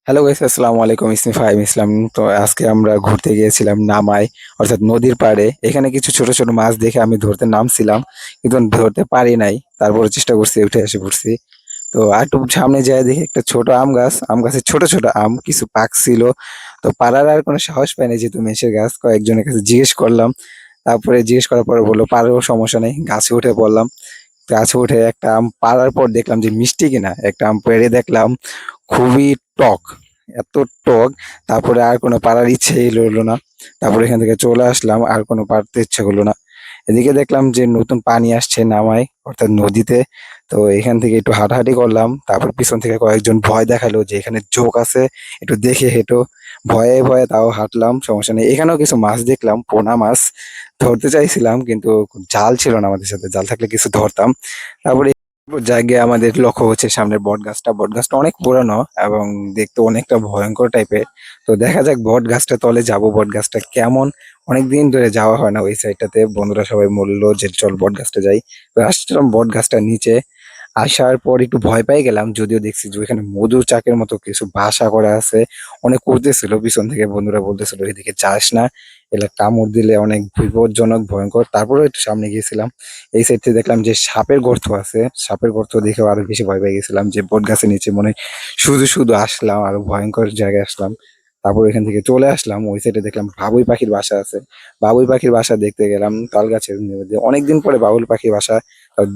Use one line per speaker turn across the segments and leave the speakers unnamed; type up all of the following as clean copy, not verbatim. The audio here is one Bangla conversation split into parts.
হ্যালো গাইস, আসসালামু আলাইকুম। ইসমি ফাহিম ইসলাম। তো আজকে আমরা ঘুরতে গিয়েছিলাম নামাই, অর্থাৎ নদীর পাড়ে। এখানে কিছু ছোট ছোট মাছ দেখে আমি ধরতে নামছিলাম, কিন্তু ধরতে পারি নাই। তারপরে চেষ্টা করছি, উঠে এসে পড়ছি। তো আর একটু সামনে যায় দেখি একটা ছোট আম গাছ, আম গাছে ছোট ছোট আম কিছু পাকছিল। তো পাড়ার আর কোনো সাহস পাইনি, যেহেতু মেষের গাছ। কয়েকজনের কাছে জিজ্ঞেস করলাম, তারপরে জিজ্ঞেস করার পরে বললো পারো, সমস্যা নেই। গাছে উঠে পড়লাম। গাছে উঠে একটা আম পাড়ার পর দেখলাম যে মিষ্টি কিনা। একটা আম পেড়ে দেখলাম খুবই টক, এত টক। তারপরে আর কোনো পাড়ার ইচ্ছেই হলো না। তারপরে এখান থেকে চলে আসলাম, আর কোনো পাড়তে ইচ্ছে করলো না। এদিকে দেখলাম যে নতুন পানি আসছে নামায়, অর্থাৎ নদীতে। তো এখান থেকে একটু হাঁটাহাঁটি করলাম। তারপর পিছন থেকে কয়েকজন ভয় দেখালো যে এখানে জোক আছে, একটু দেখে হেঁটো। ভয়ে ভয়ে তাও হাঁটলাম, সমস্যা নেই। এখানেও কিছু মাছ দেখলাম, পোনা মাছ। ধরতে চাইছিলাম, কিন্তু জাল ছিল না আমাদের সাথে। জাল থাকলে কিছু ধরতাম। তারপরে জায়গায় আমাদের লক্ষ্য হচ্ছে সামনের বট গাছটা। বট গাছটা অনেক পুরানো এবং দেখতে অনেকটা ভয়ঙ্কর টাইপের। তো দেখা যাক বট গাছটা তলে যাব, বট গাছটা কেমন। অনেকদিন ধরে যাওয়া হয় না ওই সাইডটাতে। বন্ধুরা সবাই বললো যে চল বট গাছটা যাই। তো আসছিলাম বট গাছটার নিচে। আসার পর একটু ভয় পেয়ে গেলাম, যদিও দেখছি যে ওইখানে মধুর চাকের মতো কিছু বাসা করা আছে। অনেক উড়তেছিল, পিছন থেকে বন্ধুরা বলতেছিল এদিকে যাস না, এলা কামড় দিলে অনেক বিপজ্জনক, ভয়ঙ্কর। তারপরেও একটু সামনে গিয়েছিলাম। এই সাইড থেকে দেখলাম যে সাপের গর্ত আছে। সাপের গর্ত দেখেও আরো বেশি ভয় পেয়ে গেছিলাম, যে বট গাছের নিচে মনে হয় শুধু শুধু আসলাম, আরো ভয়ঙ্কর জায়গায় আসলাম। তারপর এখান থেকে চলে আসলাম, ওই সাইডে দেখলাম বাবুই পাখির বাসা আছে। বাবুই পাখির বাসা দেখতে গেলাম তাল গাছের মধ্যে। অনেকদিন পরে বাবুই পাখির বাসা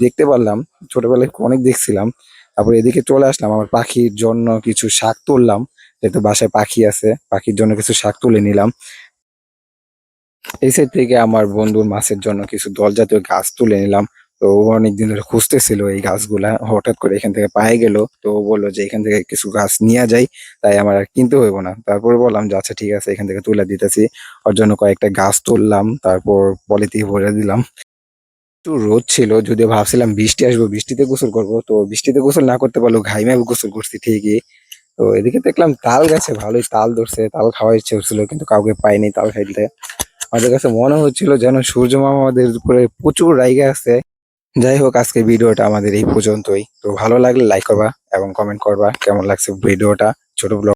দেখতে পারলাম। ছোটবেলায় অনেক দেখছিলাম। তারপর এদিকে চলে আসলাম, আমার পাখির জন্য কিছু শাক তুললাম। যেহেতু বাসায় পাখি আছে, পাখির জন্য কিছু শাক তুলে নিলাম। এই সাইড থেকে আমার বন্ধুর মাছের জন্য কিছু দল জাতীয় গাছ তুলে নিলাম। তো ও অনেকদিন ধরে খুঁজতেছিল এই গাছগুলা, হঠাৎ করে এখান থেকে পেয়ে গেল। তো ও বললো যে এখান থেকে কিছু গাছ নিয়ে যাই, তাই আমার আর কিনতে হইব না। তারপরে বললাম যে আচ্ছা ঠিক আছে, এখান থেকে তুলে দিতেছি। ওর জন্য কয়েকটা গাছ তুললাম, তারপর পলিথিন ভরে দিলাম। একটু রোদ ছিল, যদিও ভাবছিলাম বৃষ্টি আসবো, বৃষ্টিতে গোসল করব। তো বৃষ্টিতে গোসল না করতে পারলেও ঘাইমে গোসল করছি ঠিকই। তো এদিকে দেখলাম তাল গাছে ভালোই তাল ধরছে, তাল খাওয়ার ইচ্ছে হচ্ছিল, কিন্তু কাউকে পাইনি তাল খাইতে। আমাদের কাছে মনে হচ্ছিল যেন সূর্য মামা আমাদের উপরে প্রচুর রাইগা আছে। যাই হোক, আজকে ভিডিওটা আমাদের এই পর্যন্তই। তো ভালো লাগলে লাইক করবা এবং কমেন্ট করবা কেমন লাগছে ভিডিওটা। ছোট ব্লগ।